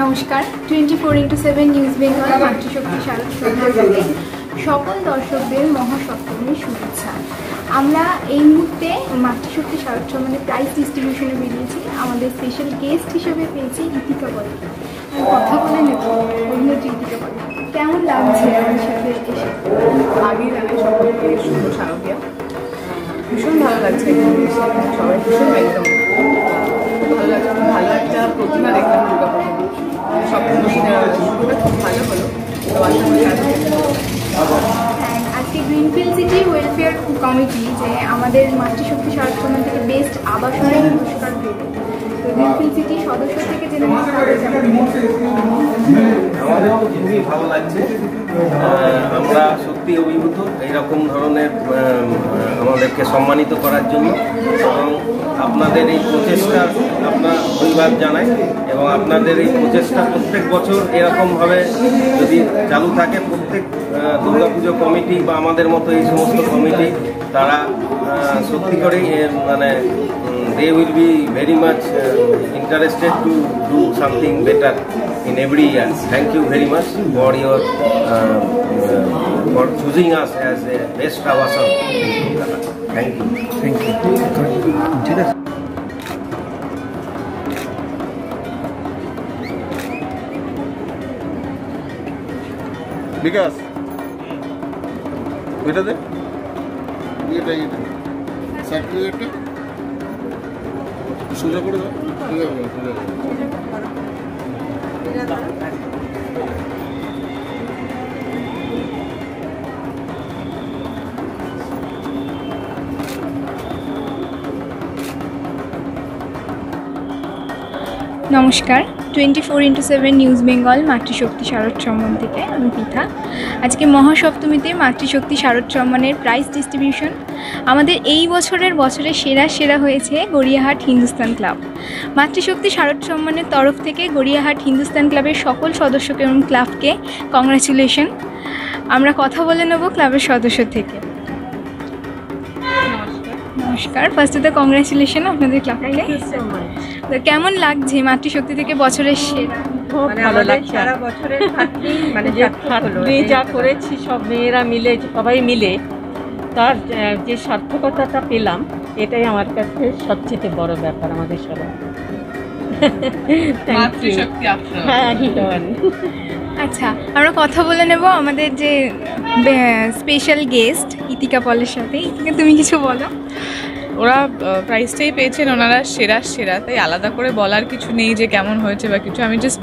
নমস্কার 24x7 news Bengal মাতৃশক্তি শারদ সম্মান সকল দর্শকদের মহাসপ্তমীর শুভেচ্ছা। আমরা এই মুহূর্তে মাতৃশক্তি শারদ সম্মানের প্রাইজ ডিস্ট্রিবিউশনে বেরিয়েছি। আমাদের স্পেশাল গেস্ট হিসেবে পেয়েছি ইতিকা বলকে। কথা বলে নেব অভিনেত্রী ইতিকা বল, কেমন লাগছে আমাদের সাথে এসে? আগে জানাই সকলকে শুভ শারদীয়া। ভীষণ ভালো লাগছে, সবাই ভীষণ একদম ভালো লাগছে। ভালো একটা প্রতিমা দেখলাম দুর্গা পুজো, সপ্তমীর পুজোটা খুব ভালো হলো। তো আজকে গ্রিনফিল্ড সিটি ওয়েলফেয়ার কমিটি যে আমাদের মাতৃশক্তি শারদ সম্মান থেকে বেস্ট আবাসনের পুরস্কার পেল, তো গ্রিনফিল্ড সিটি সদস্য থেকে জেনে আমাদের তো খুবই ভালো লাগছে। আমরা সত্যি অভিভূত এইরকম ধরনের আমাদেরকে সম্মানিত করার জন্য, এবং আপনাদের এই প্রচেষ্টা আপনার ধন্যবাদ জানাই। এবং আপনাদের এই প্রচেষ্টা প্রত্যেক বছর এরকমভাবে যদি চালু থাকে, প্রত্যেক দুর্গাপুজো কমিটি বা আমাদের মতো এই সমস্ত কমিটি তারা সত্যি করেই মানে they will be very much interested to do something better in every year. Thank you very much for your for choosing us as a best Awasan in Kolkata. Thank you. Thank you. ঠিক আছে। বিকাশ এটা দে, এটা সার্টিফিকেটটা সোজা করে দাও। নমস্কার 24x7 news Bengal মাতৃশক্তি শারদ সম্মান থেকে আমি পিঠা। আজকে মহাসপ্তমীতে মাতৃশক্তি শারদ সম্মানের প্রাইজ ডিস্ট্রিবিউশন। আমাদের এই বছরের সেরা হয়েছে গড়িয়াহাট হিন্দুস্তান ক্লাব। মাতৃশক্তি শারদ সম্মানের তরফ থেকে গড়িয়াহাট হিন্দুস্তান ক্লাবের সকল সদস্যকে এবং ক্লাবকে কংগ্রাচুলেশন। আমরা কথা বলে নেব ক্লাবের সদস্য থেকে। নমস্কার, ফার্স্টে তো কংগ্রাচুলেশন আপনাদের ক্লাবকে। তো কেমন লাগছে মাতৃশক্তি থেকে বছরের সেরা? ভালো লাগছে। সারা বছরের মানে যা করেছি সব মেয়েরা মিলে, সবাই মিলে তার যে সার্থকতাটা পেলাম, এটাই আমার কাছে সবচেয়ে বড় ব্যাপার আমাদের সবার। হ্যাঁ, আচ্ছা, আমরা কথা বলে নেব আমাদের যে স্পেশাল গেস্ট ইতিকা পলের সাথে। ইতিকা, তুমি কিছু বলো। ওরা প্রাইজটাই পেয়েছেন, ওনারা সেরা, তাই আলাদা করে বলার কিছু নেই যে কেমন হয়েছে বা কিছু। আমি জাস্ট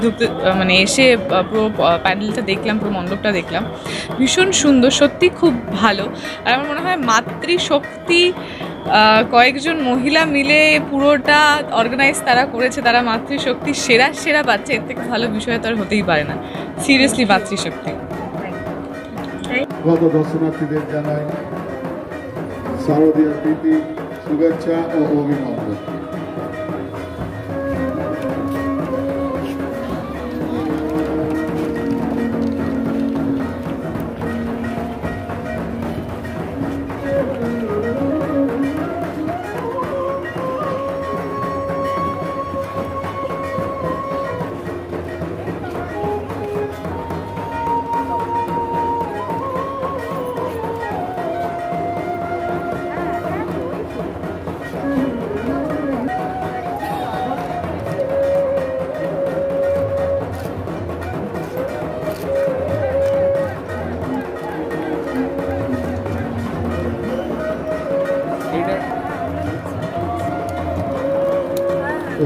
মানে এসে পুরো প্যান্ডেলটা দেখলাম, পুরো মণ্ডপটা দেখলাম, ভীষণ সুন্দর, সত্যি খুব ভালো। আর আমার মনে হয় মাতৃশক্তি কয়েকজন মহিলা মিলে পুরোটা অর্গানাইজ তারা করেছে, তারা মাতৃশক্তি সেরা পাচ্ছে। এর থেকে ভালো বিষয় তো আর হতেই পারে না। সিরিয়াসলি মাতৃশক্তি। দর্শনার্থীদের জানাই শারদীয়ার প্রীতি, শুভেচ্ছা ও অভিনন্দন।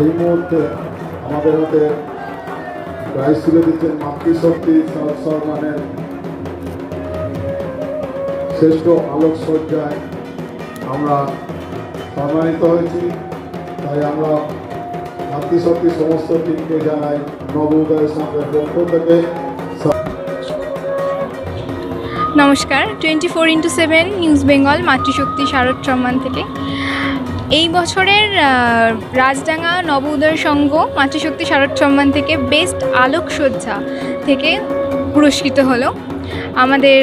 এই মুহূর্তে আমাদের হাতে প্রাইজ তুলে দিচ্ছেন মাতৃশক্তি শারদ সম্মানের শ্রেষ্ঠ আলোকসজ্জায় আমরা সম্মানিত হয়েছি। তাই আমরা মাতৃশক্তি সমস্ত টিমকে জানাই নব উদয় সংঘের পক্ষ থেকে। নমস্কার 24x7 নিউজ বেঙ্গল মাতৃশক্তি শারদ সম্মান থেকে। এই বছরের রাজডাঙ্গা নব উদয় সংঘ মাতৃশক্তি শারদ সম্মান থেকে বেস্ট আলোকসজ্জা থেকে পুরস্কৃত হলো। আমাদের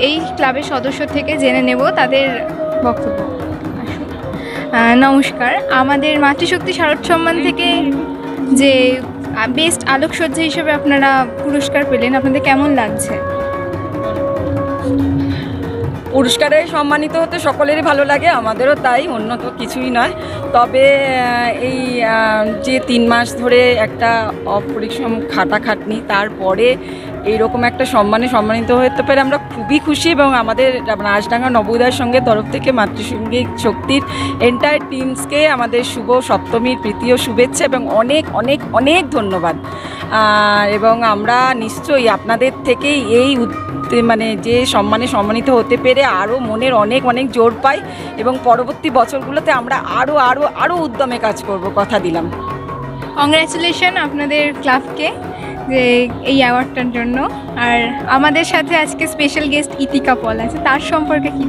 এই ক্লাবের সদস্য থেকে জেনে নেব তাদের বক্তব্য। নমস্কার, আমাদের মাতৃশক্তি শারদ সম্মান থেকে যে বেস্ট আলোকসজ্জা হিসেবে আপনারা পুরস্কার পেলেন, আপনাদের কেমন লাগছে? পুরস্কারে সম্মানিত হতে সকলেরই ভালো লাগে, আমাদেরও তাই, অন্য তো কিছুই নয়। তবে এই যে 3 মাস ধরে একটা অপরিসম খাটাখাটনি, তারপরে এইরকম একটা সম্মানিত হতে পেরে আমরা খুবই খুশি। এবং আমাদের রাজডাঙ্গা নবোদয়ের সঙ্গে তরফ থেকে মাতৃসঙ্গীত শক্তির এন্টায়ার টিমসকে আমাদের শুভ সপ্তমীর প্রীতি ও শুভেচ্ছা এবং অনেক অনেক অনেক ধন্যবাদ। এবং আমরা নিশ্চয়ই আপনাদের থেকেই এই মানে যে সম্মানিত হতে পেরে আরও মনের অনেক অনেক জোর পাই এবং পরবর্তী বছরগুলোতে আমরা আরও আরও আরও উদ্যমে কাজ করব, কথা দিলাম। কংগ্রাচুলেশন আপনাদের ক্লাবকে যে এই অ্যাওয়ার্ডটার জন্য। আর আমাদের সাথে আজকে স্পেশাল গেস্ট ইতিকা পল আছে, তার সম্পর্কে কি?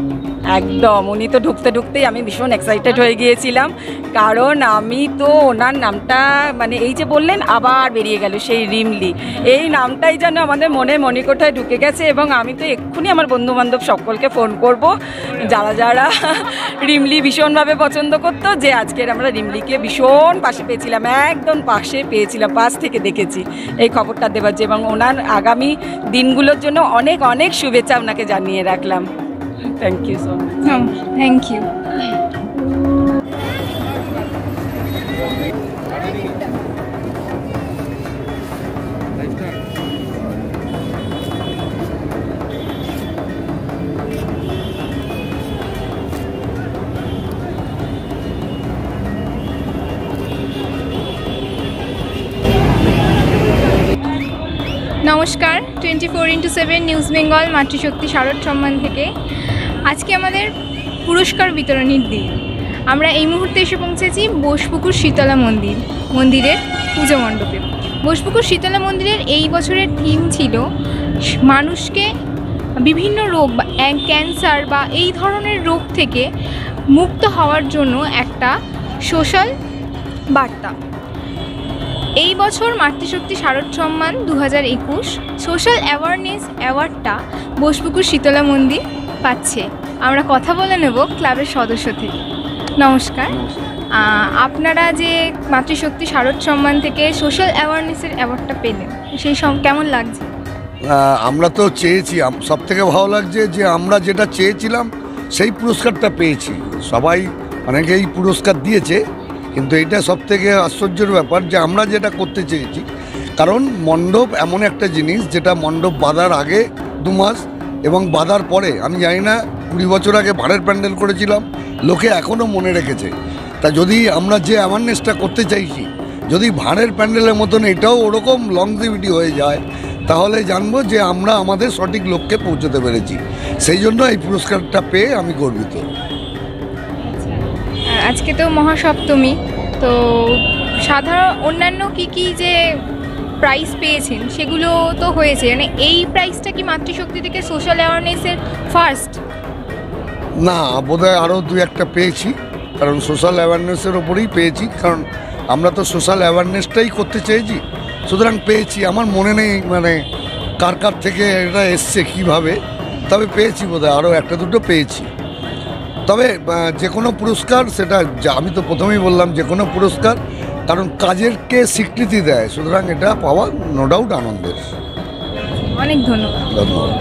একদম, উনি তো ঢুকতেই আমি ভীষণ এক্সাইটেড হয়ে গিয়েছিলাম, কারণ আমি তো ওনার নামটা মানে এই যে বললেন আবার বেরিয়ে গেল সেই রিমলি, এই নামটাই যেন আমাদের মণিকোঠায় ঢুকে গেছে। এবং আমি তো এক্ষুনি আমার বন্ধুবান্ধব সকলকে ফোন করব যারা যারা রিমলি ভীষণভাবে পছন্দ করতো, যে আজকের আমরা রিমলিকে ভীষণ পাশে পেয়েছিলাম, একদম পাশে পেয়েছিলাম, পাশ থেকে দেখেছি এই খবরটা দেওয়ার যে। এবং ওনার আগামী দিনগুলোর জন্য অনেক অনেক শুভেচ্ছা ওনাকে জানিয়ে রাখলাম। Thank you so much. Thank you. নমস্কার, 24x7 নিউজ বেঙ্গল মাতৃশক্তি শারদ সম্মান থেকে আজকে আমাদের পুরস্কার বিতরণীর দিন। আমরা এই মুহূর্তে এসে পৌঁছেছি বোসপুকুর শীতলা মন্দিরের পুজো মণ্ডপে। বোসপুকুর শীতলা মন্দিরের এই বছরের থিম ছিল মানুষকে বিভিন্ন রোগ বা ক্যান্সার বা এই ধরনের রোগ থেকে মুক্ত হওয়ার জন্য একটা সোশ্যাল বার্তা। এই বছর মাতৃশক্তি শারদ সম্মান 2021 সোশ্যাল অ্যাওয়ারনেস অ্যাওয়ার্ডটা বোসপুকুর শীতলা মন্দির পাচ্ছে। আমরা কথা বলে নেব ক্লাবের সদস্য থেকে। নমস্কার, আপনারা যে মাতৃশক্তি শারদ সম্মান থেকে সোশ্যাল অ্যাওয়ারনেসের অ্যাওয়ার্ডটা পেলেন, সেই কেমন লাগছে? আমরা তো চেয়েছি, সব থেকে ভালো লাগছে যে আমরা যেটা চেয়েছিলাম সেই পুরস্কারটা পেয়েছি। সবাই অনেকেই পুরস্কার দিয়েছে, কিন্তু এটা সব থেকে আশ্চর্যের ব্যাপার যে আমরা যেটা করতে চেয়েছি। কারণ মণ্ডপ এমন একটা জিনিস যেটা মণ্ডপ বাঁধার আগে 2 মাস এবং বাঁধার পরে, আমি জানি না 20 বছর আগে ভাঁড়ের প্যান্ডেল করেছিলাম, লোকে এখনও মনে রেখেছে। তা যদি আমরা যে অ্যাওয়ারনেসটা করতে চাইছি, যদি ভাঁড়ের প্যান্ডেলের মতন এটাও ওরকম লংজিভিটি হয়ে যায়, তাহলে জানবো যে আমরা আমাদের সঠিক লক্ষ্যে পৌঁছতে পেরেছি। সেই জন্য এই পুরস্কারটা পেয়ে আমি গর্বিত। আজকে তো মহাসপ্তমী, তো সাধারণ অন্যান্য কি যে প্রাইজ পেয়েছেন সেগুলো তো হয়েছে, মানে এই প্রাইজটা কি মাতৃশক্তি থেকে সোশ্যাল অ্যাওয়ারনেসের ফার্স্ট? না, বোধহয় আরও 2-1টা পেয়েছি, কারণ সোশ্যাল অ্যাওয়ারনেসের ওপরেই পেয়েছি, কারণ আমরা তো সোশ্যাল অ্যাওয়ারনেসটাই করতে চেয়েছি, সুতরাং পেয়েছি। আমার মনে নেই মানে কার থেকে এটা এসছে কীভাবে, তবে পেয়েছি, বোধহয় আরও 1-2টো পেয়েছি। তবে যে কোনো পুরস্কার, সেটা আমি তো প্রথমেই বললাম, যে কোনো পুরস্কার কারণ কাজেরকে স্বীকৃতি দেয়, সুতরাং এটা পাওয়া নো ডাউট আনন্দের। অনেক ধন্যবাদ। ধন্যবাদ।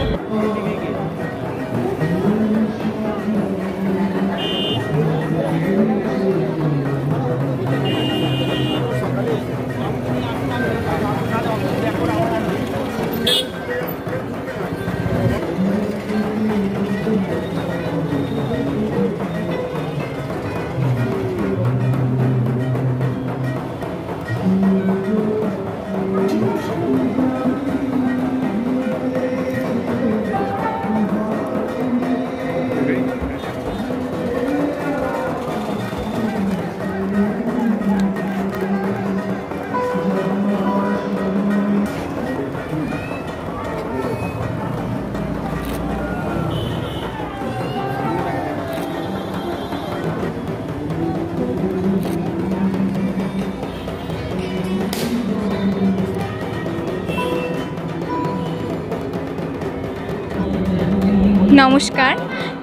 নমস্কার,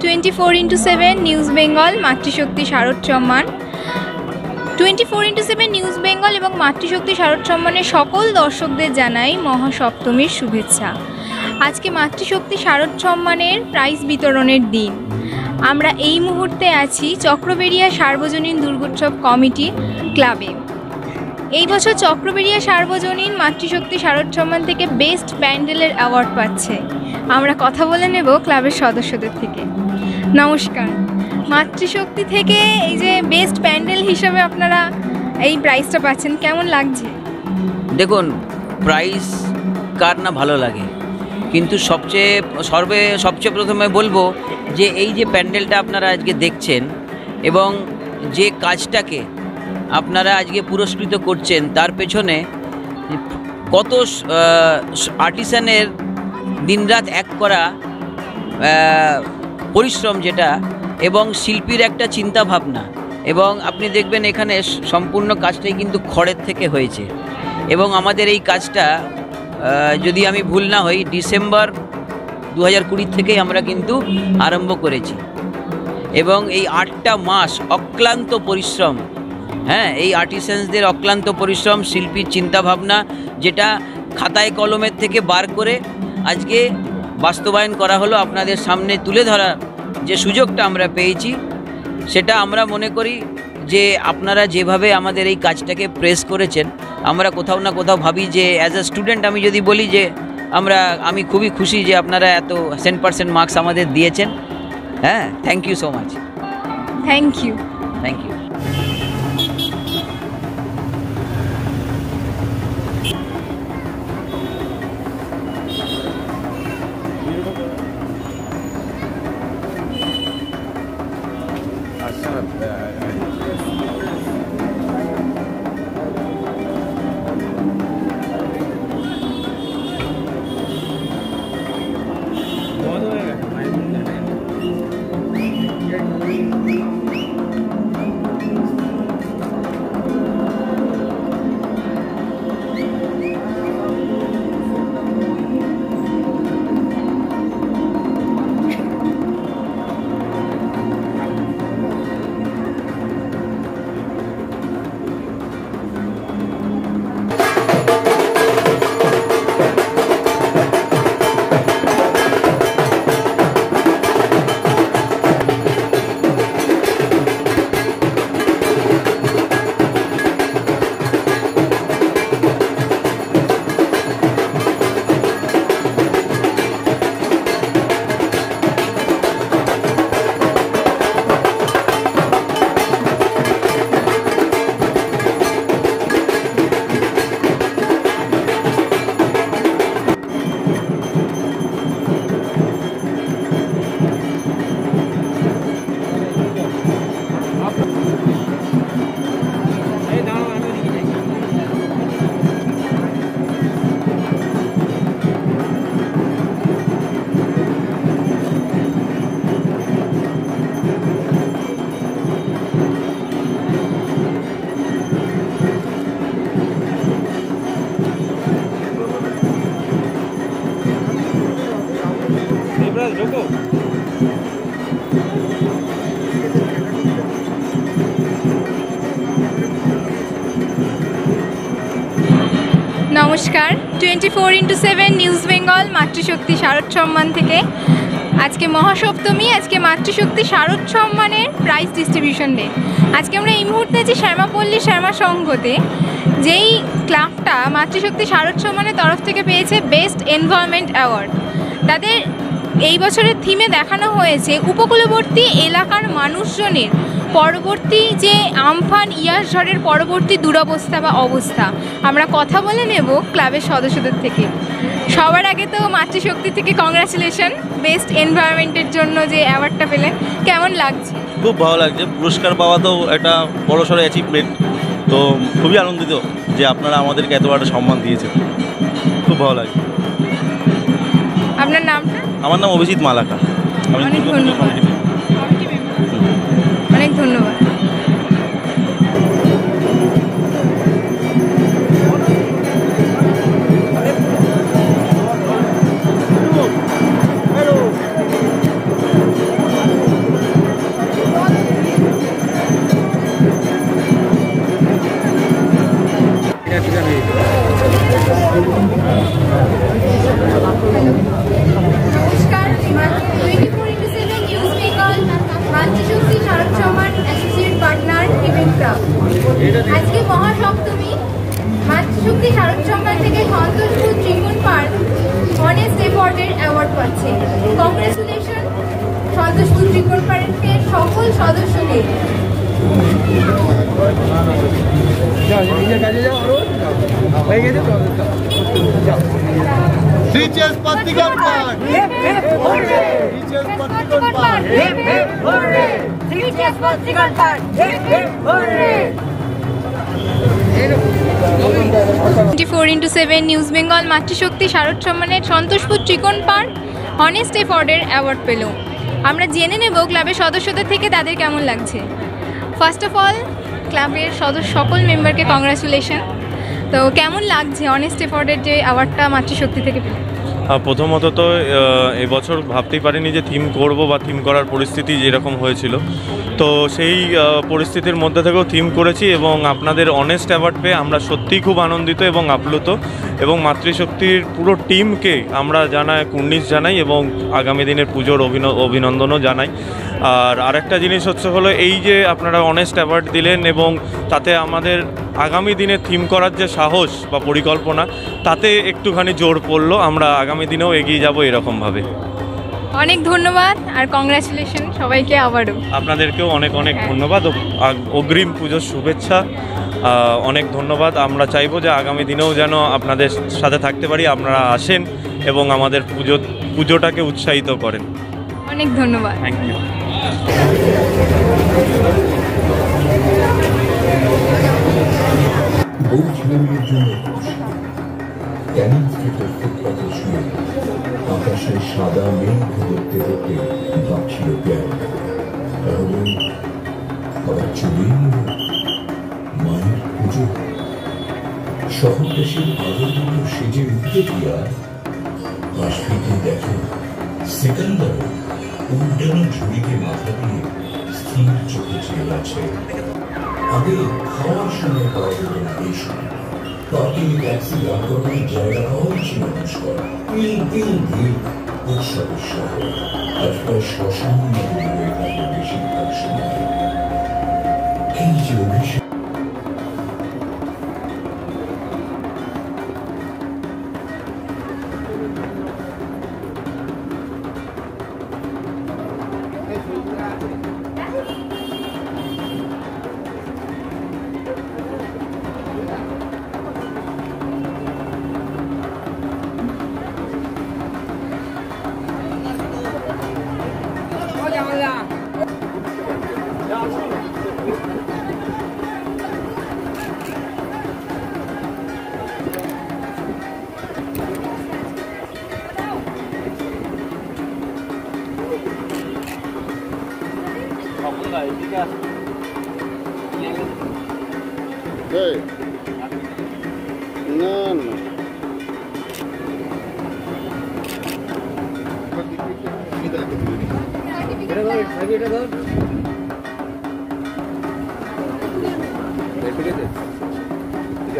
24x7 নিউজ বেঙ্গল মাতৃশক্তি শারদ সম্মান 24x7 নিউজ বেঙ্গল এবং মাতৃশক্তি শারদ সম্মানের সকল দর্শকদের জানাই মহাসপ্তমীর শুভেচ্ছা। আজকে মাতৃশক্তি শারদ সম্মানের প্রাইজ বিতরণের দিন। আমরা এই মুহূর্তে আছি চক্রবেড়িয়া সার্বজনীন দুর্গোৎসব কমিটি ক্লাবে। এই বছর চক্রবেড়িয়া সার্বজনীন মাতৃশক্তি শারদ সম্মান থেকে বেস্ট প্যান্ডেলের অ্যাওয়ার্ড পাচ্ছে। আমরা কথা বলে নেব ক্লাবের সদস্যদের থেকে। নমস্কার, মাতৃশক্তি থেকে এই যে বেস্ট প্যান্ডেল হিসাবে আপনারা এই প্রাইজটা পাচ্ছেন, কেমন লাগছে? দেখুন, প্রাইজ কার না ভালো লাগে, কিন্তু সবচেয়ে প্রথমে বলবো যে এই যে প্যান্ডেলটা আপনারা আজকে দেখছেন এবং যে কাজটাকে আপনারা আজকে পুরস্কৃত করছেন তার পেছনে কত আর্টিসানের দিনরাত এক করা পরিশ্রম যেটা, এবং শিল্পীর একটা চিন্তা ভাবনা। এবং আপনি দেখবেন এখানে সম্পূর্ণ কাজটাই কিন্তু খড়ের থেকে হয়েছে। এবং আমাদের এই কাজটা যদি আমি ভুল না হই ডিসেম্বর 2020 থেকেই আমরা কিন্তু আরম্ভ করেছি। এবং এই 8টা মাস অক্লান্ত পরিশ্রম, হ্যাঁ, এই আর্টিসানসদের অক্লান্ত পরিশ্রম, শিল্পীর চিন্তাভাবনা যেটা খাতায় কলমের থেকে বার করে আজকে বাস্তবায়ন করা হলো, আপনাদের সামনে তুলে ধরার যে সুযোগটা আমরা পেয়েছি, সেটা আমরা মনে করি যে আপনারা যেভাবে আমাদের এই কাজটাকে প্রেস করেছেন, আমরা কোথাও না কোথাও ভাবি যে অ্যাজ আ স্টুডেন্ট আমি যদি বলি যে আমি খুবই খুশি যে আপনারা এত 100% মার্কস আমাদের দিয়েছেন। হ্যাঁ, thank you so much. Thank you. Thank you. নমস্কার, 24x7 নিউজ বেঙ্গল মাতৃশক্তি শারদ সম্মান থেকে আজকে মহাসপ্তমী, আজকে মাতৃশক্তি শারদ সম্মানের প্রাইজ ডিস্ট্রিবিউশন ডে। আজকে আমরা এই মুহূর্তে আছি শ্যামাপল্লী শ্যামা সংঘতে, যেই ক্লাবটা মাতৃশক্তি শারদ সম্মানের তরফ থেকে পেয়েছে বেস্ট এনভায়রনমেন্ট অ্যাওয়ার্ড। তাদের এই বছরের থিমে দেখানো হয়েছে উপকূলবর্তী এলাকার মানুষজনের পরবর্তী যে আমফান ইয়াস ঝড়ের পরবর্তী দুরবস্থা বা অবস্থা। আমরা কথা বলে নেব ক্লাবের সদস্যদের থেকে। সবার আগে তো মাতৃশক্তি থেকে কংগ্রাচুলেশন বেস্ট এনভায়রনমেন্টের জন্য যে অ্যাওয়ার্ডটা পেলেন, কেমন লাগছে? খুব ভালো লাগছে, পুরস্কার পাওয়া তো একটা বড়সড় অ্যাচিভমেন্ট, তো খুবই আনন্দিত যে আপনারা আমাদেরকে এত বড় সম্মান দিয়েছেন, খুব ভালো লাগে। আপনার নামটা? আমার নাম অভিজিৎ মালাকা, আমি অনেক ধন্যবাদ। অনেক ধন্যবাদ। সন্তোষপুর ত্রিকোণ পার্কের সকল সদস্যকে নিউজ বেঙ্গল মাতৃশক্তি শারদ সম্মানের সন্তোষপুর ত্রিকোণ পার্ক অনেস্ট এফোর্ডের অ্যাওয়ার্ড পেল। আমরা জেনে নেব ক্লাবের সদস্যদের থেকে তাদের কেমন লাগছে। ফার্স্ট অফ অল ক্লাবের সকল মেম্বারকে কংগ্রাচুলেশন। তো কেমন লাগছে অনেস্ট এফোর্ডের যে অ্যাওয়ার্ডটা মাতৃশক্তি থেকে পেল? প্রথমত তো এবছর ভাবতেই পারিনি যে থিম করব বা থিম করার পরিস্থিতি যেরকম হয়েছিল, তো সেই পরিস্থিতির মধ্যে থেকেও থিম করেছি এবং আপনাদের অনেস্ট অ্যাওয়ার্ড পেয়ে আমরা সত্যিই খুব আনন্দিত এবং আপ্লুত, এবং মাতৃশক্তির পুরো টিমকে আমরা কুর্নিশ জানাই এবং আগামী দিনের পুজোর অভিনন্দনও জানাই। আর আরেকটা জিনিস হলো এই যে আপনারা অনেস্ট অ্যাওয়ার্ড দিলেন এবং তাতে আমাদের আগামী দিনে থিম করার যে সাহস বা পরিকল্পনা তাতে একটুখানি জোর পড়লো। আমরা আগামী দিনেও এগিয়ে যাব এরকমভাবে। অনেক ধন্যবাদ আর কংগ্রাচুলেশন সবাইকে আবারও। আপনাদেরকেও অনেক অনেক ধন্যবাদ, অগ্রিম পুজোর শুভেচ্ছা। অনেক ধন্যবাদ। আমরা চাইবো যে আগামী দিনেও যেন আপনাদের সাথে থাকতে পারি, আপনারা আসেন এবং আমাদের পুজোটাকে উৎসাহিত করেন। অনেক ধন্যবাদ। Thank you. আকাশের সাদা মেঘ দেখতে দেখতে ভাবছিল প্যার, তাহলে আবার চলে মায়ের পুজো। শহরবাসীর আলোগুলো সেজে উঠতে গিয়া পাশ ফিরে দেখে সিকান্দার উল্টানো ঝুড়িকে মাথা দিয়ে স্থির চোখে চেয়ে আছে। আগে খাওয়ার সময় পাওয়া যেত না এই সময়, পার্কিং ট্যাক্সি দাঁড় করানোর জায়গা পাওয়াই ছিল মুশকিল। ভিড় উৎসবের শহর, আর প্রায় শ্মশান নদী হয়ে থাকে বেশিরভাগ সময়। এই যে অভিষেক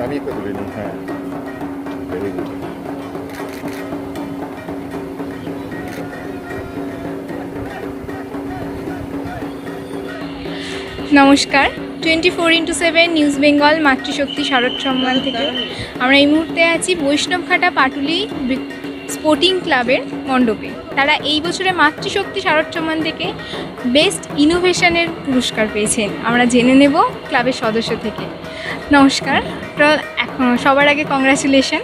আমি একটা ধরে নিই। হ্যাঁ, ভেরি গুড। নমস্কার, 24x7 নিউজ বেঙ্গল মাতৃশক্তি শারদ সম্মান থেকে আমরা এই মুহূর্তে আছি বৈষ্ণবঘাটা পাটুলি স্পোর্টিং ক্লাবের মণ্ডপে। তারা এই বছরে মাতৃশক্তি শারদ সম্মান থেকে বেস্ট ইনোভেশনের পুরস্কার পেয়েছেন। আমরা জেনে নেব ক্লাবের সদস্য থেকে। নমস্কার, এখন সবার আগে কংগ্রাচুলেশন।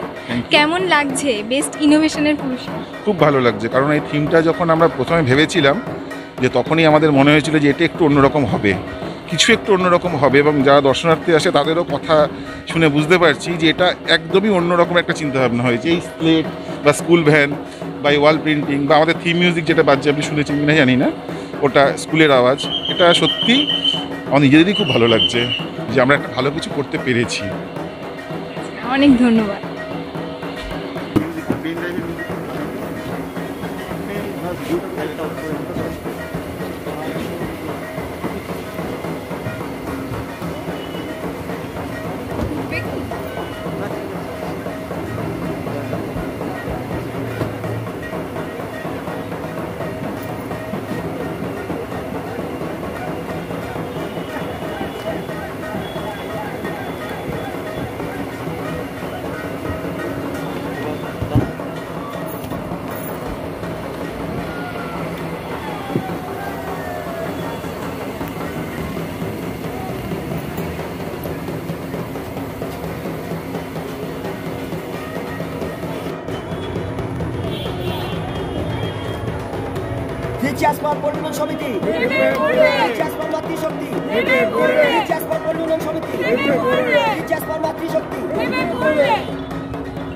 কেমন লাগছে বেস্ট ইনোভেশনের পুরস্কার? খুব ভালো লাগছে, কারণ এই থিমটা যখন আমরা প্রথমে ভেবেছিলাম যে তখনই আমাদের মনে হয়েছিল যে এটা একটু অন্যরকম হবে, কিছু একটু অন্যরকম হবে, এবং যারা দর্শনার্থী আসে তাদেরও কথা শুনে বুঝতে পারছি যে এটা একদমই অন্যরকম একটা চিন্তাভাবনা হয়েছে। এই স্লেট বা স্কুল ভ্যান বা ওয়াল প্রিন্টিং বা আমাদের থিম মিউজিক যেটা বাজছে, আপনি শুনেছেন কিনা জানি না, ওটা স্কুলের আওয়াজ, এটা সত্যি আমার নিজেদেরই খুব ভালো লাগছে যে আমরা একটা ভালো কিছু করতে পেরেছি। অনেক ধন্যবাদ। টিচার্স ফর পল্লী সমিতি, টিচার্স ফর মাতৃশক্তি, টিচার্স ফর পল্লী সমিতি, টিচার্স ফর মাতৃশক্তি।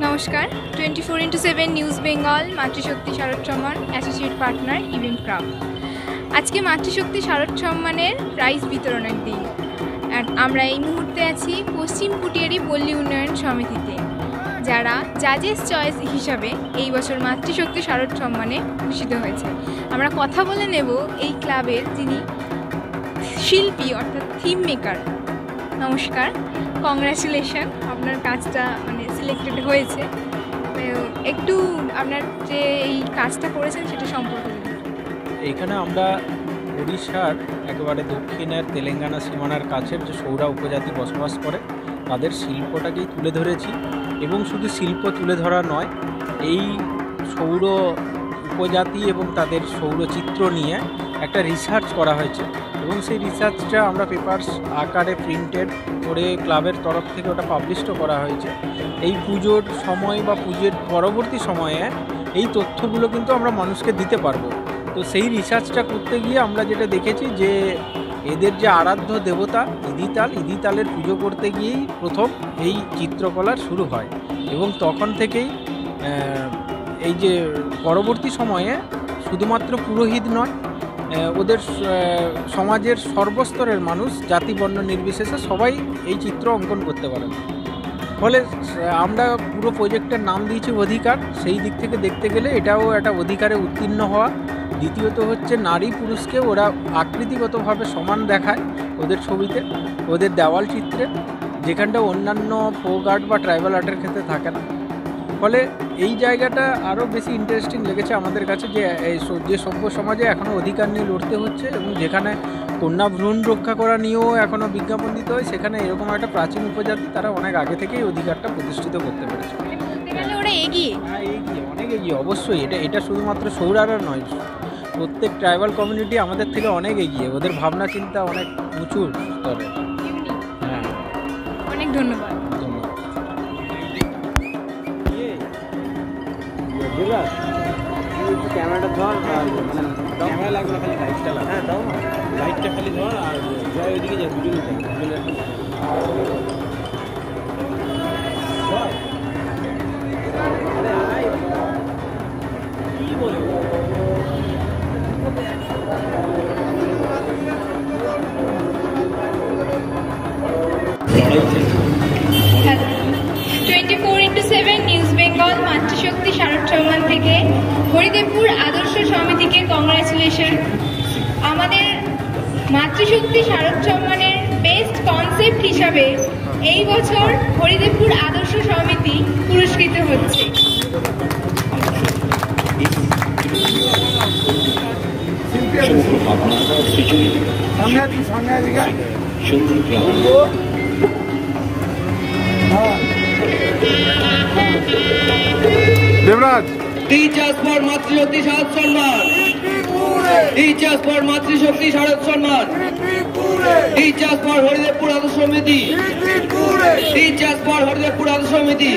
নমস্কার, 24x7 নিউজ বেঙ্গল মাতৃশক্তি শারদ সম্মান অ্যাসোসিয়েট পার্টনার ইভেন্ট ক্রাফট। আজকে মাতৃশক্তি শারদ সম্মানের প্রাইজ বিতরণের দিন। আমরা এই মুহূর্তে আছি পশ্চিম পুটিয়ারি পল্লী উন্নয়ন সমিতিতে, যারা জাজেস চয়েস হিসাবে এই বছর মাতৃশক্তি শারদ সম্মানে ভূষিত হয়েছে। আমরা কথা বলে নেব এই ক্লাবের যিনি শিল্পী অর্থাৎ থিম মেকার। নমস্কার, কংগ্রাচুলেশন, আপনার কাজটা সিলেক্টেড হয়েছে। একটু আপনার যে এই কাজটা করেছেন সেটা সম্পর্কে। এখানে আমরা উড়িষ্যার একেবারে দক্ষিণের তেলেঙ্গানা সীমানার কাছের যে সৌরা উপজাতি বসবাস করে তাদের শিল্পটাকেই তুলে ধরেছি, এবং শুধু শিল্প তুলে ধরা নয়, এই সৌর উপজাতি এবং তাদের সৌরচিত্র নিয়ে একটা রিসার্চ করা হয়েছে, এবং সেই রিসার্চটা আমরা পেপারস আকারে প্রিন্টেড করে ক্লাবের তরফ থেকে ওটা পাবলিশও করা হয়েছে। এই পুজোর সময় বা পুজোর পরবর্তী সময়ে এই তথ্যগুলো কিন্তু আমরা মানুষকে দিতে পারবো। তো সেই রিসার্চটা করতে গিয়ে আমরা যেটা দেখেছি যে এদের যে আরাধ্য দেবতা ইদিতালের পুজো করতে গিয়েই প্রথম এই চিত্রকলার শুরু হয়, এবং তখন থেকেই এই যে পরবর্তী সময়ে শুধুমাত্র পুরোহিত নয়, ওদের সমাজের সর্বস্তরের মানুষ জাতি বর্ণ নির্বিশেষে সবাই এই চিত্র অঙ্কন করতে পারেন। ফলে আমরা পুরো প্রজেক্টের নাম দিয়েছি অধিকার। সেই দিক থেকে দেখতে গেলে এটাও একটা অধিকারে উত্তীর্ণ হওয়া। দ্বিতীয়ত হচ্ছে নারী পুরুষকে ওরা আকৃতিগতভাবে সমান দেখায় ওদের ছবিতে, ওদের দেওয়াল চিত্রে, যেখানটা অন্যান্য ফোক আর্ট বা ট্রাইবাল আর্টের ক্ষেত্রে থাকে না। ফলে এই জায়গাটা আরও বেশি ইন্টারেস্টিং লেগেছে আমাদের কাছে, যে সভ্য সমাজে এখনও অধিকার নিয়ে লড়তে হচ্ছে, এবং যেখানে কন্যা ভ্রূণ রক্ষা করা নিয়েও এখনও বিজ্ঞাপন দিতে হয়, সেখানে এরকম একটা প্রাচীন উপজাতি তারা অনেক আগে থেকেই অধিকারটা প্রতিষ্ঠিত করতে পেরেছে। অনেক এগিয়ে, অবশ্যই। এটা শুধুমাত্র সৌরারা নয়, প্রত্যেক ট্রাইবাল কমিউনিটি আমাদের থেকে অনেক এগিয়ে, ওদের ভাবনা চিন্তা অনেক উঁচু স্তরে। হ্যাঁ, অনেক ধন্যবাদ। ক্যামেরাটা ধর, ক্যামেরা লাগবে না, খালি লাইটটা লাগবে। হ্যাঁ দাও না, লাইটটা খালি ধর, আর জয় ওইদিকে যা দুজনে কি বলে 24x7 নিউজ বেঙ্গল মাতৃশক্তি শারদ সম্মান থেকে হরিদেবপুর আদর্শ সমিতিকে কংগ্রাচুলেশন। আমাদের মাতৃশক্তি শারদ সম্মানের বেস্ট কনসেপ্ট হিসাবে এই বছর হরিদেবপুর আদর্শ সমিতি পুরস্কৃত হচ্ছে। দেবরাজ, টিচার্স ফর মাতৃশক্তি শারদ সম্মান, টিচার্স ফর মাতৃশক্তি শারদ সম্মান, টিচার্স ফর হরিদেবপুর আদর্শ সমিতি, টিচার্স ফর হরিদেবপুর আদর্শ সমিতি।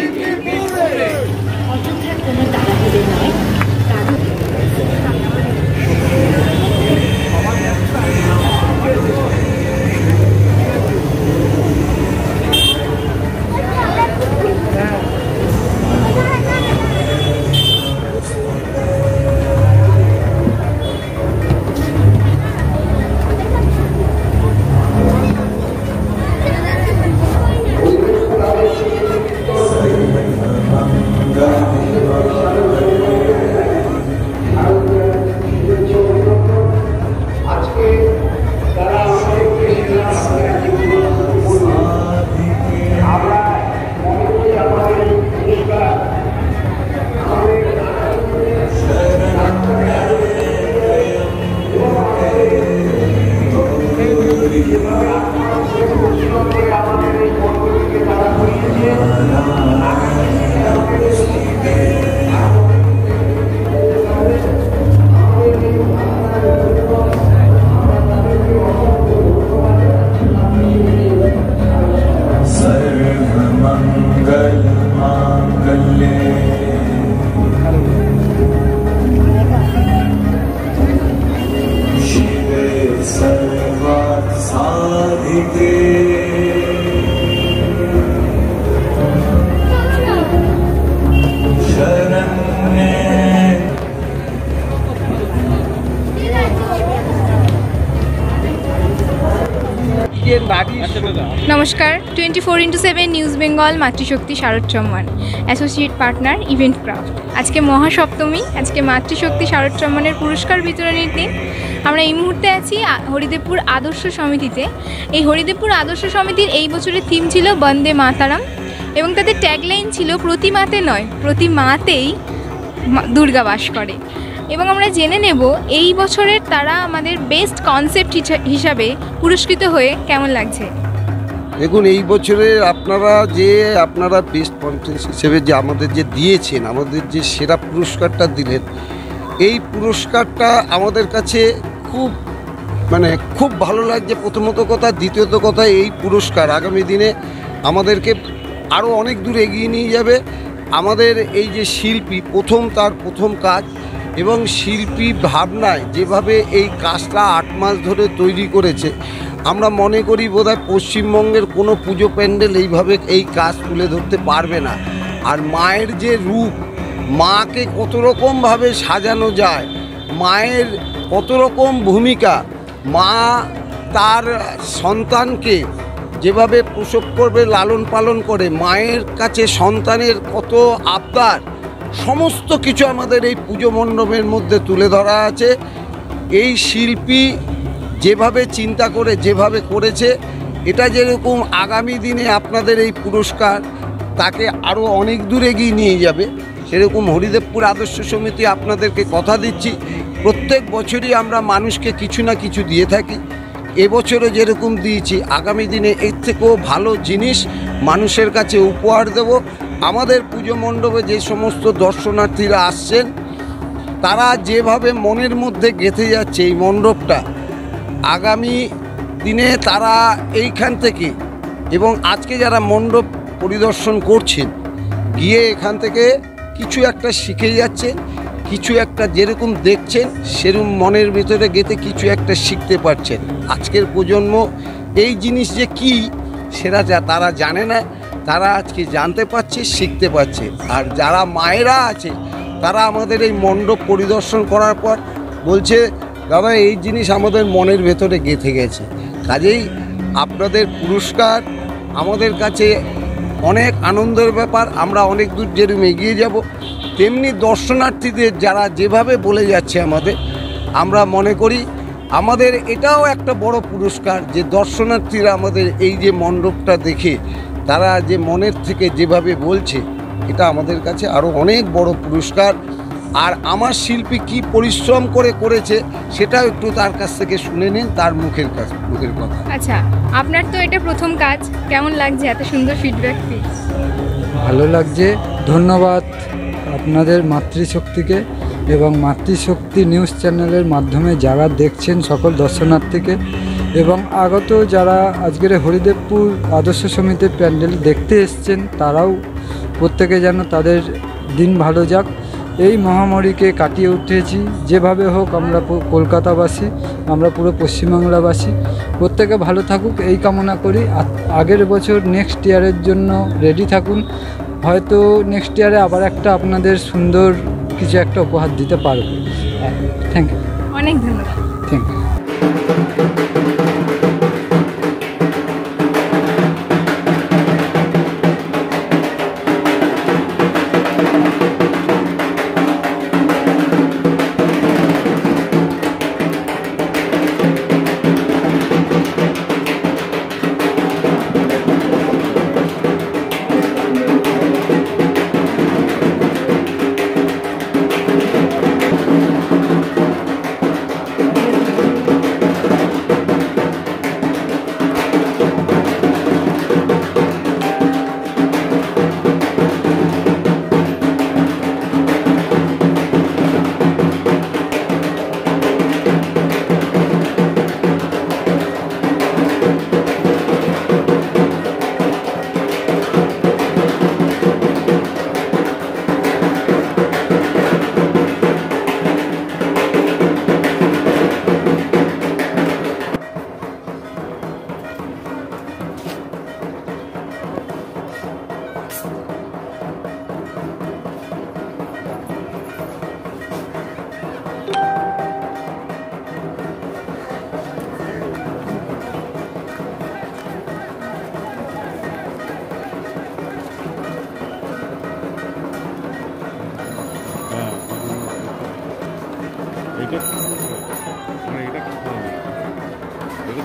सर्वात् साधिके शरण्ये নমস্কার, 24x7 নিউজ বেঙ্গল মাতৃশক্তি শারদ সম্মান অ্যাসোসিয়েট পার্টনার ইভেন্ট ক্রাফট। আজকে মহাসপ্তমী, আজকে মাতৃশক্তি শারদ সম্মানের পুরস্কার বিতরণের দিন। আমরা এই মুহূর্তে আছি হরিদেবপুর আদর্শ সমিতিতে। এই হরিদেবপুর আদর্শ সমিতির এই বছরের থিম ছিল বন্দে মাতারাম এবং তাদের ট্যাগলাইন ছিল প্রতিমাতে নয়, প্রতি মাতেই দুর্গা বাস করে। এবং আমরা জেনে নেব এই বছরের তারা আমাদের বেস্ট কনসেপ্ট হিসাবে পুরস্কৃত হয়ে কেমন লাগছে। দেখুন, এই বছরের আপনারা বেস্ট কন্টেন্ট হিসেবে যে আমাদের যে দিয়েছেন, আমাদের যে সেরা পুরস্কারটা দিলেন, এই পুরস্কারটা আমাদের কাছে খুব ভালো লাগছে প্রথমত কথা। দ্বিতীয়ত কথা, এই পুরস্কার আগামী দিনে আমাদেরকে আরও অনেক দূর এগিয়ে নিয়ে যাবে। আমাদের এই যে শিল্পী তার প্রথম কাজ এবং শিল্পী ভাবনায় যেভাবে এই কাজটা 8 মাস ধরে তৈরি করেছে, আমরা মনে করি বোধহয় পশ্চিমবঙ্গের কোনো পুজো প্যান্ডেল এইভাবে এই কাজ তুলে ধরতে পারবে না। আর মায়ের যে রূপ, মাকে কত রকমভাবে সাজানো যায়, মায়ের কত রকম ভূমিকা, মা তার সন্তানকে যেভাবে প্রসব করবে, লালন পালন করে, মায়ের কাছে সন্তানের কত আবদার, সমস্ত কিছু আমাদের এই পুজো মণ্ডপের মধ্যে তুলে ধরা আছে। এই শিল্পী যেভাবে চিন্তা করে যেভাবে করেছে, এটা যেরকম আগামী দিনে আপনাদের এই পুরস্কার তাকে আরও অনেক দূর এগিয়ে নিয়ে যাবে, সেরকম হরিদেবপুর আদর্শ সমিতি আপনাদেরকে কথা দিচ্ছি, প্রত্যেক বছরই আমরা মানুষকে কিছু না কিছু দিয়ে থাকি। এবছরও যেরকম দিয়েছি, আগামী দিনে এর থেকেও ভালো জিনিস মানুষের কাছে উপহার দেব। আমাদের পুজো মণ্ডপে যে সমস্ত দর্শনার্থীরা আসছেন, তারা যেভাবে মনের মধ্যে গেঁথে যাচ্ছে এই মণ্ডপটা, আগামী দিনে তারা এইখান থেকে এবং আজকে যারা মণ্ডপ পরিদর্শন করছেন, গিয়ে এখান থেকে কিছু একটা শিখে যাচ্ছেন, কিছু একটা যেরকম দেখছেন সেরকম মনের ভিতরে গেঁথে কিছু একটা শিখতে পারছেন। আজকের প্রজন্ম এই জিনিস যে কী সেটা তারা জানে না, তারা আজকে জানতে পারছে, শিখতে পারছে। আর যারা মায়েরা আছে, তারা আমাদের এই মণ্ডপ পরিদর্শন করার পর বলছে, দাদা এই জিনিস আমাদের মনের ভেতরে গেঁথে গেছে। কাজেই আপনাদের পুরস্কার আমাদের কাছে অনেক আনন্দের ব্যাপার। আমরা অনেক দূর যেরকম এগিয়ে যাব, তেমনি দর্শনার্থীদের যারা যেভাবে বলে যাচ্ছে আমরা মনে করি আমাদের এটাও একটা বড় পুরস্কার যে দর্শনার্থীরা আমাদের এই যে মণ্ডপটা দেখে তারা যে মনের থেকে যেভাবে বলছে, এটা আমাদের কাছে আরও অনেক বড় পুরস্কার। আর আমার শিল্পী কি পরিশ্রম করেছে সেটাও একটু তার কাছ থেকে শুনে নিন, তার মুখের কথা। আচ্ছা, আপনার তো এটা প্রথম কাজ, কেমন লাগছে এত সুন্দর ফিডব্যাক পেয়ে? ভালো লাগছে। ধন্যবাদ আপনাদের মাতৃশক্তিকে এবং মাতৃশক্তি নিউজ চ্যানেলের মাধ্যমে যারা দেখছেন সকল দর্শনার্থীকে, এবং আগত যারা আজকের হরিদেবপুর আদর্শ সমিতির প্যান্ডেল দেখতে এসছেন, তারাও প্রত্যেকে যেন তাদের দিন ভালো যাক। এই মহামারীকে কাটিয়ে উঠেছি যেভাবে হোক, আমরা কলকাতাবাসী, আমরা পুরো পশ্চিমবাংলাবাসী প্রত্যেকে ভালো থাকুক এই কামনা করি। আগের বছর নেক্সট ইয়ারের জন্য রেডি থাকুন, হয়তো নেক্সট ইয়ারে আবার একটা আপনাদের সুন্দর কিছু একটা উপহার দিতে পারবো। থ্যাংক ইউ, অনেক ধন্যবাদ। Thank you.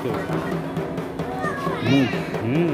তো হুম হুম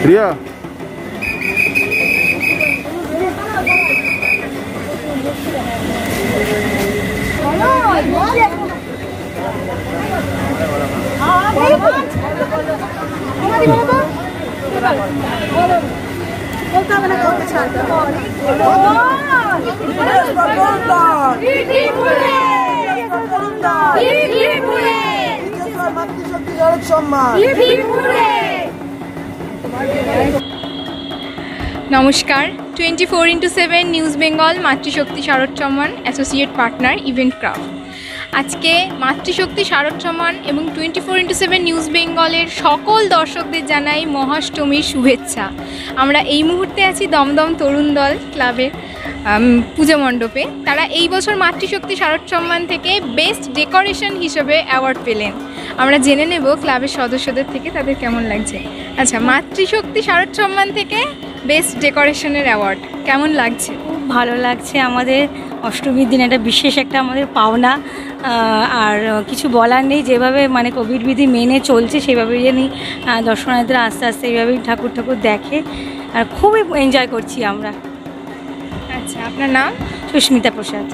রিয়া নমস্কার, 24x7 নিউজ বেঙ্গল মাতৃশক্তি শারদ সম্মান অ্যাসোসিয়েট পার্টনার ইভেন্ট ক্রাফট। আজকে মাতৃশক্তি শারদ সম্মান এবং 24x7 নিউজ বেঙ্গলের সকল দর্শকদের জানাই মহাষ্টমীর শুভেচ্ছা। আমরা এই মুহূর্তে আছি দমদম তরুণ দল ক্লাবের পূজা মণ্ডপে। তারা এই বছর মাতৃশক্তি শারদ সম্মান থেকে বেস্ট ডেকোরেশন হিসেবে অ্যাওয়ার্ড পেলেন। আমরা জেনে নেব ক্লাবের সদস্যদের থেকে তাদের কেমন লাগছে। আচ্ছা, মাতৃশক্তি শারদ সম্মান থেকে বেস্ট ডেকোরেশনের অ্যাওয়ার্ড কেমন লাগছে? খুব ভালো লাগছে। আমাদের অষ্টমীর দিন একটা বিশেষ একটা আমাদের পাওনা, আর কিছু বলার নেই। যেভাবে মানে কোভিড বিধি মেনে চলছে সেভাবেই জানি দর্শনার্থীরা আস্তে আস্তে এইভাবেই ঠাকুর দেখে, আর খুবই এনজয় করছি আমরা। আচ্ছা, আপনার নাম? সুস্মিতা প্রসাদ।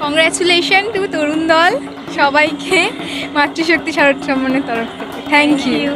কংগ্রাচুলেশন টু তরুণ দল সবাইকে মাতৃশক্তি শারদ সম্মানের তরফ থেকে। Thank you.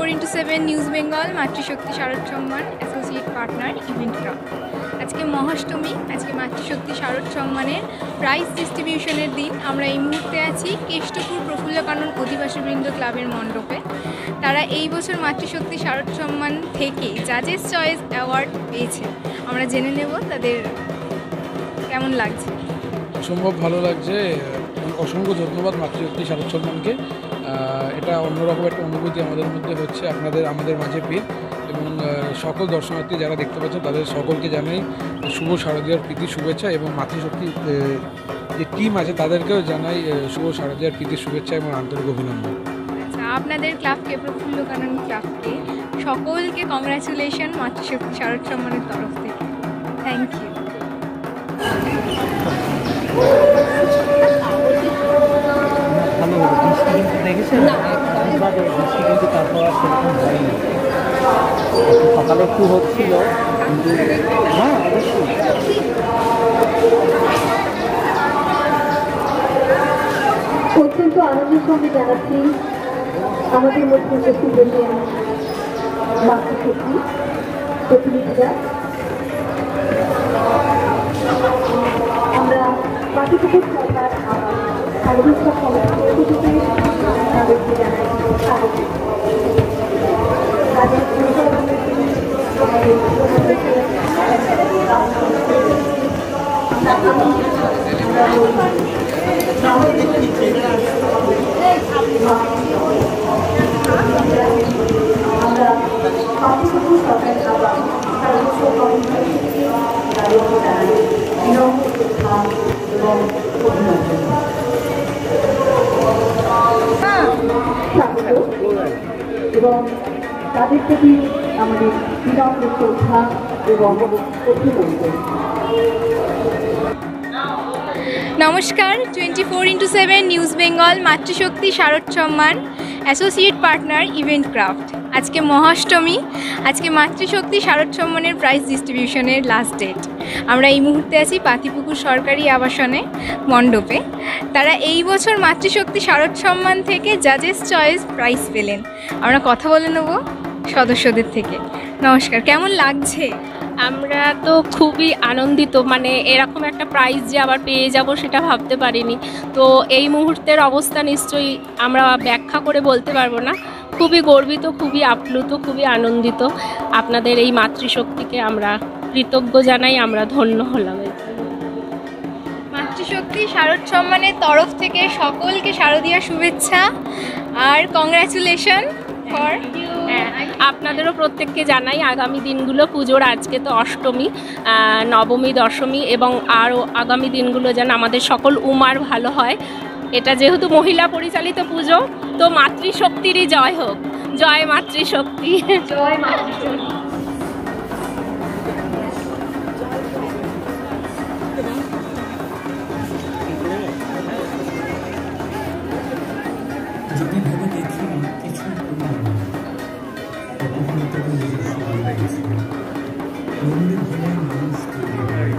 24x7 news Bengal মাতৃশক্তি শারদ সম্মান অ্যাসোসিয়েট পার্টনার ইভেন্ট ক্রাফট। আজকে মহাষ্টমী, আজকে মাতৃশক্তি শারদ সম্মানের প্রাইজ ডিস্ট্রিবিউশনের দিন। আমরা এই মুহূর্তে আছি কেষ্টপুর প্রফুল্লকানন অধিবাসীবৃন্দ ক্লাবের মণ্ডপে। তারা এই বছর মাতৃশক্তি শারদ সম্মান থেকে জাজেস চয়েস অ্যাওয়ার্ড পেয়েছে। আমরা জেনে নেব তাদের কেমন লাগছে। অসম্ভব ভালো লাগছে, অসংখ্য ধন্যবাদ মাতৃশক্তি শারদ সম্মানকে। এটা অন্যরকম একটা অনুভূতি আমাদের মধ্যে হচ্ছে আমাদের মাঝে পেয়ে, এবং সকল দর্শনার্থী যারা দেখতে পাচ্ছেন তাদের সকলকে জানাই শুভ শারদীয়ার প্রীতি শুভেচ্ছা, এবং মাতৃশক্তি যে টিম আছে তাদেরকেও জানাই শুভ শারদীয়ার প্রীতি শুভেচ্ছা এবং আন্তরিক অভিনন্দন। আচ্ছা, আপনাদের ক্লাবকে, প্রফুল্লকানন ক্লাবকে সকলকে কংগ্রাচুলেশন মাতৃশক্তি শারদ সম্মানের তরফ থেকে। Thank you. ভালো হলো, বৃষ্টি কিন্তু দেখেছেন বৃষ্টি কিন্তু তারপর আর সেরকম হয়নি। সকালে একটু হচ্ছিল কিন্তু হ্যাঁ অবশ্যই অত্যন্ত আনন্দের সঙ্গে জানাচ্ছি আমাদের মধ্যে উপস্থিত হয়েছেন মাতৃশক্তি প্রতিনিধিরা। আমরা মাতৃপুকুর সরকার সার্বিক সমিতিকে তাদেরকে জানাই স্বাগত। এবং তাদের প্রতি আমাদের বিনম্র শ্রদ্ধা এবং অভিনন্দন। নমস্কার, 24x7 নিউজ বেঙ্গল মাতৃশক্তি শারদ সম্মান অ্যাসোসিয়েট পার্টনার ইভেন্ট ক্রাফট। আজকে মহাষ্টমী, আজকে মাতৃশক্তি শারদ সম্মানের প্রাইজ ডিস্ট্রিবিউশনের লাস্ট ডেট। আমরা এই মুহূর্তে আছি পাতিপুকুর সরকারি আবাসনে মণ্ডপে। তারা এই বছর মাতৃশক্তি শারদ সম্মান থেকে জাজেস চয়েস প্রাইজ পেলেন। আমরা কথা বলে নেব সদস্যদের থেকে। নমস্কার, কেমন লাগছে? আমরা তো খুবই আনন্দিত, মানে এরকম একটা প্রাইজ যে আবার পেয়ে যাব সেটা ভাবতে পারিনি। তো এই মুহূর্তের অবস্থা নিশ্চয়ই আমরা ব্যাখ্যা করে বলতে পারবো না। খুবই গর্বিত, খুবই আপ্লুত, খুবই আনন্দিত। আপনাদের এই মাতৃশক্তিকে আমরা কৃতজ্ঞ জানাই, আমরা ধন্য হলাম। মাতৃশক্তি শারদ সম্মানের তরফ থেকে সকলকে শারদীয়া শুভেচ্ছা আর কংগ্রাচুলেশন ফর। আপনাদেরও প্রত্যেককে জানাই আগামী দিনগুলো, পুজোর আজকে তো অষ্টমী, নবমী, দশমী এবং আরও আগামী দিনগুলো যেন আমাদের সকল উমার ভালো হয়। এটা যেহেতু মহিলা পরিচালিত পুজো, তো মাতৃশক্তিরই জয় হোক। জয় মাতৃশক্তি, জয় মাতৃশক্তি। যদি ভেবে দেখি কিছু মন্দির ভেবে মানুষ তৈরি হয়,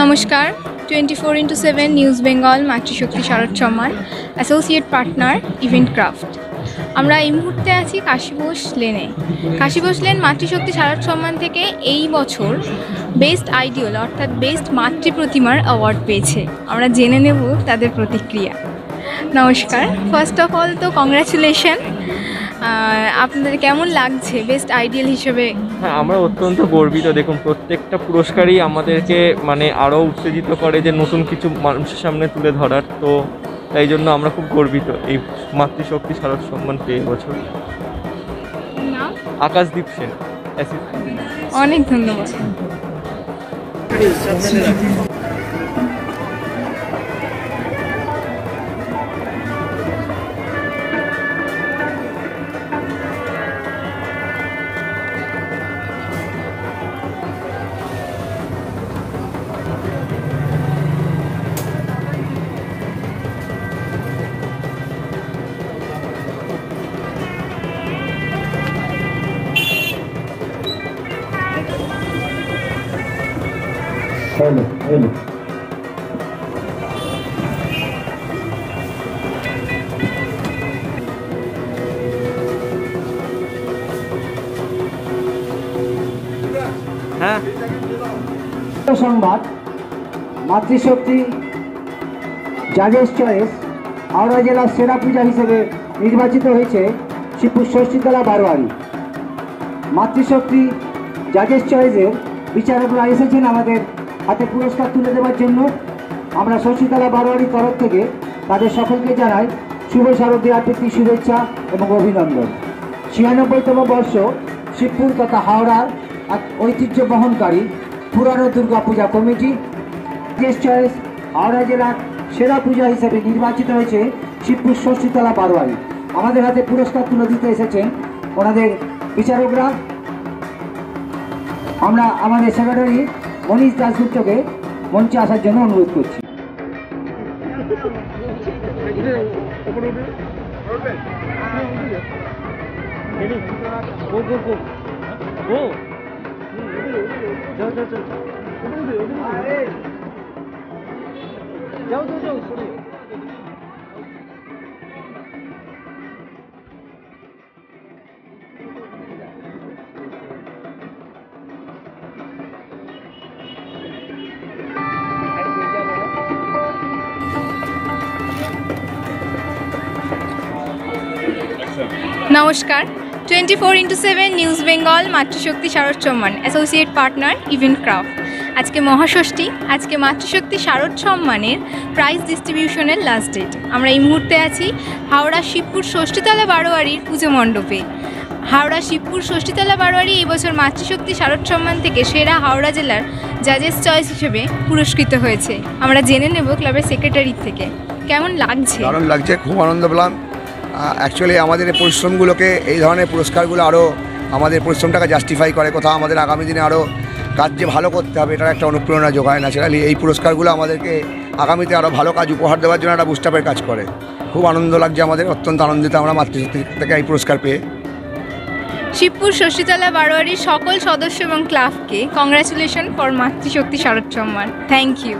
নমস্কার, 24x7 নিউজ বেঙ্গল মাতৃশক্তি শারদ সম্মান অ্যাসোসিয়েট পার্টনার ইভেন্ট ক্রাফট। আমরা এই মুহূর্তে আছি কাশীবোস লেনে। কাশীবোস লেন মাতৃশক্তি শারদ সম্মান থেকে এই বছর বেস্ট আইডিয়াল অর্থাৎ বেস্ট মাতৃ প্রতিমার অ্যাওয়ার্ড পেয়েছে। আমরা জেনে নেব তাদের প্রতিক্রিয়া। নমস্কার, ফার্স্ট অফ অল তো কংগ্রাচুলেশন। আপনাদের কেমন লাগছে বেস্ট আইডিয়াল হিসেবে? হ্যাঁ, আমরা অত্যন্ত গর্বিত। দেখুন, প্রত্যেকটা পুরস্কারই আমাদেরকে মানে আরও উত্তেজিত করে যে নতুন কিছু মানুষের সামনে তুলে ধরার। তো তাই জন্য আমরা খুব গর্বিত এই মাতৃশক্তি শারদ সম্মান পেয়ে বছর। আকাশদীপ সেন। অনেক ধন্যবাদ। সংবাদ মাতৃশক্তি জাজেস চয়েস হাওড়া জেলার সেরা পূজা হিসেবে নির্বাচিত হয়েছে শিবপুর ষষ্ঠীতলা বারোয়ারি। মাতৃশক্তি জাজেস চয়েসের বিচারকরা এসেছেন আমাদের হাতে পুরস্কার তুলে দেওয়ার জন্য। আমরা ষষ্ঠীতলা বারোয়ারির তরফ থেকে তাদের সকলকে জানাই শুভ শারদীয়ার প্রীতি শুভেচ্ছা এবং অভিনন্দন। ৯৬তম বর্ষ শিবপুর তথা হাওড়ার ঐতিহ্য বহনকারী পুরানো দুর্গা পূজা কমিটি জাজেস চয়েস হাওড়া জেলার সেরা পূজা হিসেবে নির্বাচিত হয়েছে শিবপুর ষষ্ঠীতলা বারোয়ারি। আমাদের হাতে পুরস্কার তুলে দিতে এসেছেন ওনাদের বিচারকরা। আমরা আমাদের সেক্রেটারি মনীষ দাসগুপ্তকে মঞ্চে আসার জন্য অনুরোধ করছি। নমস্কার, 24x7 নিউজ বেঙ্গল মাতৃশক্তি শারদ সম্মান অ্যাসোসিয়েট পার্টনার ইভেন্ট ক্রাফট। আজকে মহাষষ্ঠী, আজকে মাতৃশক্তি শারদ সম্মানের প্রাইজ ডিস্ট্রিবিউশনের লাস্ট ডেট। আমরা এই মুহূর্তে আছি হাওড়া শিবপুর ষষ্ঠীতলা বারোয়ারির পুজো মণ্ডপে। হাওড়া শিবপুর ষষ্ঠীতলা বারোয়ারি এই বছর মাতৃশক্তি শারদ সম্মান থেকে সেরা হাওড়া জেলার জাজেস চয়েস হিসেবে পুরস্কৃত হয়েছে। আমরা জেনে নেব ক্লাবের সেক্রেটারির থেকে কেমন লাগছে। দারুণ লাগছে, খুব আনন্দ পেলাম। অ্যাকচুয়ালি আমাদের এই পরিশ্রমগুলোকে, এই ধরনের পুরস্কারগুলো আরও আমাদের পরিশ্রমটাকে জাস্টিফাই করে, কোথাও আমাদের আগামী দিনে আরও কাজ যে ভালো করতে হবে এটার একটা অনুপ্রেরণা যোগায়। ন্যাচারালি এই পুরস্কারগুলো আমাদেরকে আগামীতে আরও ভালো কাজ উপহার দেওয়ার জন্য একটা বুস্টাপের কাজ করে। খুব আনন্দ লাগছে আমাদের, অত্যন্ত আনন্দিত আমরা মাতৃশক্তি থেকে এই পুরস্কার পেয়ে। শিবপুর ষষ্ঠীতলা বারোয়ারির সকল সদস্য এবং ক্লাবকে কংগ্রাচুলেশন ফর মাতৃশক্তি শারদ সম্মান। Thank you.